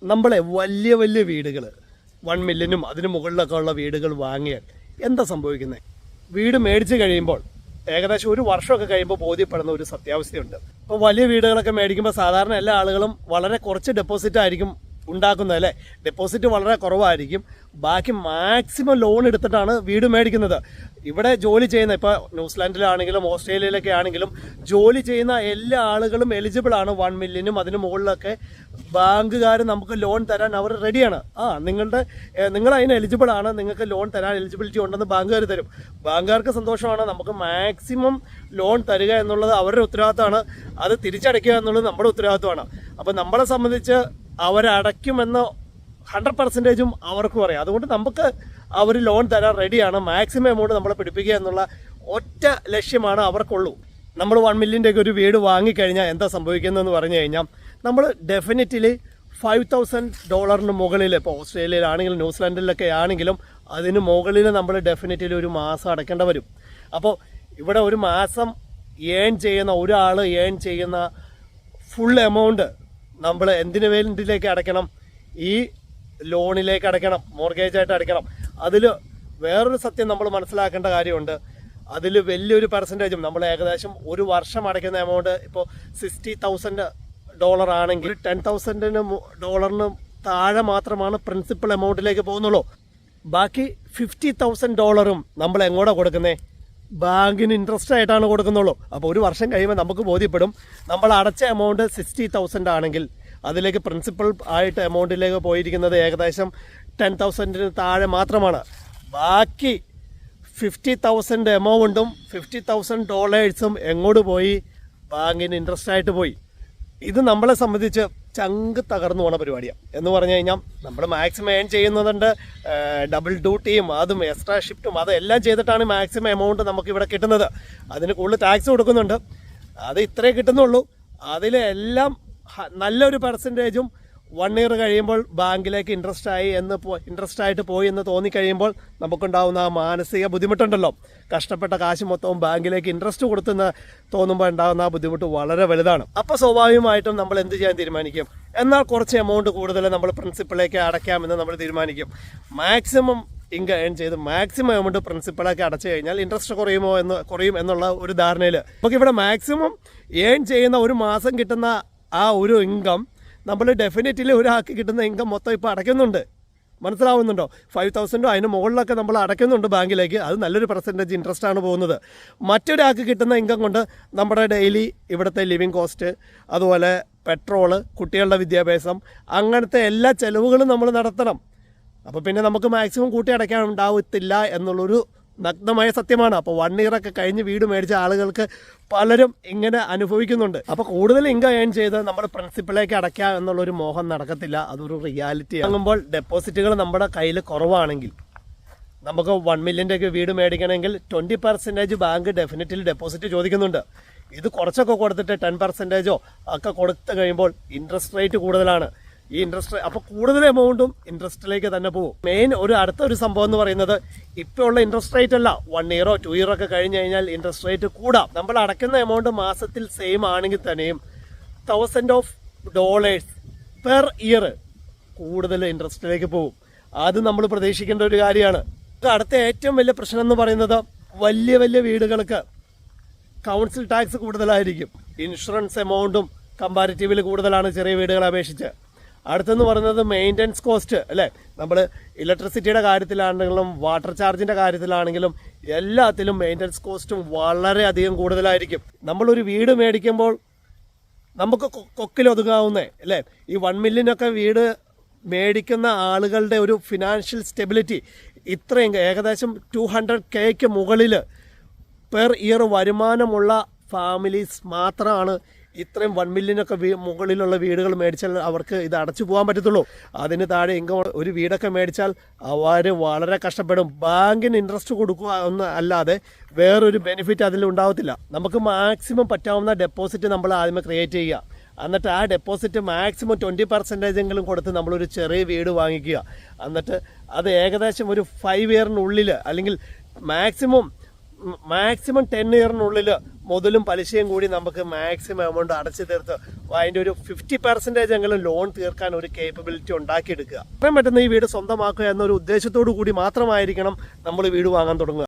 നമ്മളെ വലിയ വലിയ വീടുകൾ 1 മില്യനും അതിന് മുകളിലൊക്കെ ഉള്ള വീടുകൾ വാങ്ങിയാൽ എന്താ സംഭവിക്കുന്നത്? വീട് മേടിച്ച് കഴിയുമ്പോൾ ഏകദേശം ഒരു വർഷമൊക്കെ കഴിയുമ്പോൾ ബോധ്യപ്പെടുന്ന ഒരു സത്യാവസ്ഥയുണ്ട്. ഇപ്പോൾ വലിയ വീടുകളൊക്കെ മേടിക്കുമ്പോൾ സാധാരണ എല്ലാ ആളുകളും വളരെ കുറച്ച് ഡെപ്പോസിറ്റ് ആയിരിക്കും ഉണ്ടാക്കുന്നത്, അല്ലേ? ഡെപ്പോസിറ്റ് വളരെ കുറവായിരിക്കും. ബാക്കി മാക്സിമം ലോൺ എടുത്തിട്ടാണ് വീട് മേടിക്കുന്നത്. ഇവിടെ ജോലി ചെയ്യുന്ന, ഇപ്പോൾ ന്യൂസിലാൻഡിലാണെങ്കിലും ഓസ്ട്രേലിയയിലൊക്കെ ആണെങ്കിലും ജോലി ചെയ്യുന്ന എല്ലാ ആളുകളും എലിജിബിളാണ്. 1 മില്യനും അതിന് മുകളിലൊക്കെ ബാങ്കുകാർ നമുക്ക് ലോൺ തരാൻ അവർ റെഡിയാണ്. നിങ്ങൾ അതിന് എലിജിബിളാണ്, നിങ്ങൾക്ക് ലോൺ തരാൻ എലിജിബിലിറ്റി ഉണ്ടെന്ന് ബാങ്കുകാർ തരും. ബാങ്കുകാർക്ക് സന്തോഷമാണ്. നമുക്ക് മാക്സിമം ലോൺ തരിക എന്നുള്ളത് അവരുടെ ഉത്തരവാദിത്തമാണ്. അത് തിരിച്ചടയ്ക്കുക എന്നുള്ളത് നമ്മുടെ ഉത്തരവാദിത്തമാണ്. അപ്പോൾ നമ്മളെ സംബന്ധിച്ച് അവരടയ്ക്കുമെന്ന് 100% അവർക്കും അറിയാം. അതുകൊണ്ട് നമുക്ക് അവർ ലോൺ തരാൻ റെഡിയാണ്. മാക്സിമം എമൗണ്ട് നമ്മളെ പിടിപ്പിക്കുക എന്നുള്ള ഒറ്റ ലക്ഷ്യമാണ് അവർക്കുള്ളൂ. നമ്മൾ 1 മില്യൻ്റെയൊക്കെ ഒരു വീട് വാങ്ങിക്കഴിഞ്ഞാൽ എന്താ സംഭവിക്കുന്നതെന്ന് പറഞ്ഞു കഴിഞ്ഞാൽ നമ്മൾ ഡെഫിനറ്റ്ലി $5,000 മുകളിൽ, ഇപ്പോൾ ഓസ്ട്രേലിയയിലാണെങ്കിലും ന്യൂസിലാൻഡിലൊക്കെ ആണെങ്കിലും അതിന് മുകളിൽ നമ്മൾ ഡെഫിനറ്റ്ലി ഒരു മാസം അടയ്ക്കേണ്ട വരും. അപ്പോൾ ഇവിടെ ഒരു മാസം ഒരാൾ ഏൺ ചെയ്യുന്ന ഫുൾ എമൗണ്ട് നമ്മൾ എന്തിനു വേണ്ടിയിലേക്ക് അടയ്ക്കണം? ഈ ലോണിലേക്ക് അടയ്ക്കണം, മോർഗേജായിട്ട് അടയ്ക്കണം. അതിൽ വേറൊരു സത്യം നമ്മൾ മനസ്സിലാക്കേണ്ട കാര്യമുണ്ട്. അതിൽ വലിയൊരു പെർസെൻറ്റേജും നമ്മൾ ഏകദേശം ഒരു വർഷം അടയ്ക്കുന്ന എമൗണ്ട് ഇപ്പോൾ $60,000 ആണെങ്കിൽ $10,000 താഴെ മാത്രമാണ് പ്രിൻസിപ്പൽ എമൗണ്ടിലേക്ക് പോകുന്നുള്ളൂ. ബാക്കി $50,000 നമ്മൾ എങ്ങോട്ടാ കൊടുക്കുന്നത്? ബാങ്കിന് ഇൻട്രസ്റ്റ് ആയിട്ടാണ് കൊടുക്കുന്നുള്ളൂ. അപ്പോൾ ഒരു വർഷം കഴിയുമ്പോൾ നമുക്ക് ബോധ്യപ്പെടും നമ്മൾ അടച്ച എമൗണ്ട് 60,000 ആണെങ്കിൽ അതിലേക്ക് പ്രിൻസിപ്പൽ ആയിട്ട് എമൗണ്ടിലേക്ക് പോയിരിക്കുന്നത് ഏകദേശം 10,000 താഴെ മാത്രമാണ്. ബാക്കി 50,000 എമൗണ്ടും $50,000 എങ്ങോട്ട് പോയി? ബാങ്കിന് ഇൻട്രസ്റ്റ് ആയിട്ട് പോയി. ഇത് നമ്മളെ സംബന്ധിച്ച് ചങ്ക് തകർന്നു പോണ പരിപാടിയാണ്. എന്ന് പറഞ്ഞു കഴിഞ്ഞാൽ നമ്മൾ മാക്സിമം ഏൺ ചെയ്യുന്നതുണ്ട്, ഡബിൾ ഡ്യൂട്ടിയും അതും എക്സ്ട്രാ ഷിഫ്റ്റും അതെല്ലാം ചെയ്തിട്ടാണ് മാക്സിമം എമൗണ്ട് നമുക്കിവിടെ കിട്ടുന്നത്. അതിന് കൂടുതൽ ടാക്സ് കൊടുക്കുന്നുണ്ട്. അത് ഇത്രേ കിട്ടുന്നുള്ളൂ. അതിലെല്ലാം നല്ലൊരു പെർസെൻറ്റേജും 1 ഇയർ കഴിയുമ്പോൾ ബാങ്കിലേക്ക് ഇൻട്രസ്റ്റ് ആയിട്ട് പോയി എന്ന് തോന്നിക്കഴിയുമ്പോൾ നമുക്കുണ്ടാവുന്ന ആ മാനസിക ബുദ്ധിമുട്ടുണ്ടല്ലോ, കഷ്ടപ്പെട്ട കാശ് മൊത്തവും ബാങ്കിലേക്ക് ഇൻട്രസ്റ്റ് കൊടുത്തെന്ന് തോന്നുമ്പോൾ ഉണ്ടാകുന്ന ആ ബുദ്ധിമുട്ട് വളരെ വലുതാണ്. അപ്പോൾ സ്വാഭാവികമായിട്ടും നമ്മൾ എന്ത് ചെയ്യാൻ തീരുമാനിക്കും? എന്നാൽ കുറച്ച് എമൗണ്ട് കൂടുതൽ നമ്മൾ പ്രിൻസിപ്പളിലേക്ക് അടയ്ക്കാമെന്ന് നമ്മൾ തീരുമാനിക്കും. മാക്സിമം ഇൻകം ഏൺ ചെയ്ത് മാക്സിമം എമൗണ്ട് പ്രിൻസിപ്പളൊക്കെ അടച്ചു കഴിഞ്ഞാൽ ഇൻട്രസ്റ്റ് കുറയും എന്നുള്ള ഒരു ധാരണയിൽ നമുക്കിവിടെ മാക്സിമം ഏൺ ചെയ്യുന്ന ഒരു മാസം കിട്ടുന്ന ആ ഒരു ഇൻകം നമ്മൾ ഡെഫിനറ്റ്ലി ഒരാൾക്ക് കിട്ടുന്ന ഇൻകം മൊത്തം ഇപ്പോൾ അടയ്ക്കുന്നുണ്ട്. മനസ്സിലാവുന്നുണ്ടോ? 5,000 അതിന് മുകളിലൊക്കെ നമ്മൾ അടയ്ക്കുന്നുണ്ട് ബാങ്കിലേക്ക്. അത് നല്ലൊരു പെർസെൻറ്റേജ് ഇൻട്രസ്റ്റ് ആണ് പോകുന്നത്. മറ്റൊരാൾക്ക് കിട്ടുന്ന ഇൻകം കൊണ്ട് നമ്മുടെ ഡെയിലി ഇവിടുത്തെ ലിവിങ് കോസ്റ്റ്, അതുപോലെ പെട്രോള്, കുട്ടികളുടെ വിദ്യാഭ്യാസം, അങ്ങനത്തെ എല്ലാ ചിലവുകളും നമ്മൾ നടത്തണം. അപ്പോൾ പിന്നെ നമുക്ക് മാക്സിമം കൂട്ടി അടയ്ക്കാൻ ഉണ്ടാവത്തില്ല എന്നുള്ളൊരു നഗ്നമായ സത്യമാണ്. അപ്പോൾ 1 ഇയറൊക്കെ കഴിഞ്ഞ് വീട് മേടിച്ച ആളുകൾക്ക് പലരും ഇങ്ങനെ അനുഭവിക്കുന്നുണ്ട്. അപ്പോൾ കൂടുതൽ ഇൻകം ഏൺ ചെയ്ത് നമ്മൾ പ്രിൻസിപ്പളിലേക്ക് അടയ്ക്കുക എന്നുള്ളൊരു മോഹം നടക്കത്തില്ല. അതൊരു റിയാലിറ്റി ആകുമ്പോൾ ഡെപ്പോസിറ്റുകൾ നമ്മുടെ കയ്യിൽ കുറവാണെങ്കിൽ, നമുക്ക് 1 മില്യൻ്റെയൊക്കെ വീട് മേടിക്കണമെങ്കിൽ 20% ബാങ്ക് ഡെഫിനറ്റ്ലി ഡെപ്പോസിറ്റ് ചോദിക്കുന്നുണ്ട്. ഇത് കുറച്ചൊക്കെ കൊടുത്തിട്ട് 10% ഒക്കെ കൊടുത്തു കഴിയുമ്പോൾ ഇൻട്രസ്റ്റ് റേറ്റ് കൂടുതലാണ്. ഈ ഇൻട്രസ്റ്റ് അപ്പോൾ കൂടുതൽ എമൗണ്ടും ഇൻട്രസ്റ്റിലേക്ക് തന്നെ പോകും. അടുത്തൊരു സംഭവം എന്ന് പറയുന്നത് ഇപ്പോൾ ഉള്ള ഇൻട്രസ്റ്റ് റേറ്റ് അല്ല. 1 ഇയറോ 2 ഇയറോ ഒക്കെ കഴിഞ്ഞ് കഴിഞ്ഞാൽ ഇൻട്രസ്റ്റ് റേറ്റ് കൂടാം. നമ്മൾ അടയ്ക്കുന്ന എമൗണ്ട് മാസത്തിൽ സെയിം ആണെങ്കിൽ തന്നെയും $1,000 പെർ ഇയർ കൂടുതൽ ഇൻട്രസ്റ്റിലേക്ക് പോകും. അത് നമ്മൾ പ്രതീക്ഷിക്കേണ്ട ഒരു കാര്യമാണ്. അടുത്ത ഏറ്റവും വലിയ പ്രശ്നം എന്ന് പറയുന്നത് വലിയ വലിയ വീടുകൾക്ക് കൗൺസിൽ ടാക്സ് കൂടുതലായിരിക്കും. ഇൻഷുറൻസ് എമൗണ്ടും കമ്പാരിറ്റീവില് കൂടുതലാണ് ചെറിയ വീടുകളെ അപേക്ഷിച്ച്. അടുത്തെന്ന് പറയുന്നത് മെയിൻ്റനൻസ് കോസ്റ്റ്, അല്ലേ? നമ്മൾ ഇലക്ട്രിസിറ്റിയുടെ കാര്യത്തിലാണെങ്കിലും വാട്ടർ ചാർജിൻ്റെ കാര്യത്തിലാണെങ്കിലും എല്ലാത്തിലും മെയിൻ്റനൻസ് കോസ്റ്റും വളരെയധികം കൂടുതലായിരിക്കും. നമ്മളൊരു വീട് മേടിക്കുമ്പോൾ നമുക്ക് കൊക്കിലൊതുങ്ങാവുന്നേ, അല്ലേ? ഈ 1 മില്യനൊക്കെ വീട് മേടിക്കുന്ന ആളുകളുടെ ഒരു ഫിനാൻഷ്യൽ സ്റ്റെബിലിറ്റി ഇത്രയും ഏകദേശം 200K മുകളിൽ പെർ ഇയർ വരുമാനമുള്ള ഫാമിലീസ് മാത്രമാണ് ഇത്രയും 1 മില്യനൊക്കെ മുകളിലുള്ള വീടുകൾ മേടിച്ചാൽ അവർക്ക് ഇത് അടച്ചു പോകാൻ പറ്റത്തുള്ളൂ. അതിന് താഴെ ഇൻകം ഒരു വീടൊക്കെ മേടിച്ചാൽ അവർ വളരെ കഷ്ടപ്പെടും. ബാങ്കിന് ഇൻട്രസ്റ്റ് കൊടുക്കുക എന്ന് അല്ലാതെ വേറൊരു ബെനിഫിറ്റ് അതിലുണ്ടാവത്തില്ല. നമുക്ക് മാക്സിമം പറ്റാവുന്ന ഡെപ്പോസിറ്റ് നമ്മൾ ആദ്യമേ ക്രിയേറ്റ് ചെയ്യുക. എന്നിട്ട് ആ ഡെപ്പോസിറ്റ് മാക്സിമം 20% കൊടുത്ത് നമ്മളൊരു ചെറിയ വീട് വാങ്ങിക്കുക. എന്നിട്ട് അത് ഏകദേശം ഒരു 5 ഇയറിനുള്ളിൽ അല്ലെങ്കിൽ മാക്സിമം മാക്സിമം 10 ഇയറിനുള്ളിൽ മുതലും പലിശയും കൂടി നമുക്ക് മാക്സിമം എമൗണ്ട് അടച്ചു തീർത്ത് അതിൻ്റെ ഒരു 50% എങ്കിലും ലോൺ തീർക്കാൻ ഒരു കേപ്പബിലിറ്റി ഉണ്ടാക്കിയെടുക്കുക. അത്രയും പെട്ടെന്ന് ഈ വീട് സ്വന്തമാക്കുക എന്നൊരു ഉദ്ദേശത്തോടു കൂടി മാത്രമായിരിക്കണം നമ്മൾ വീട് വാങ്ങാൻ തുടങ്ങുക.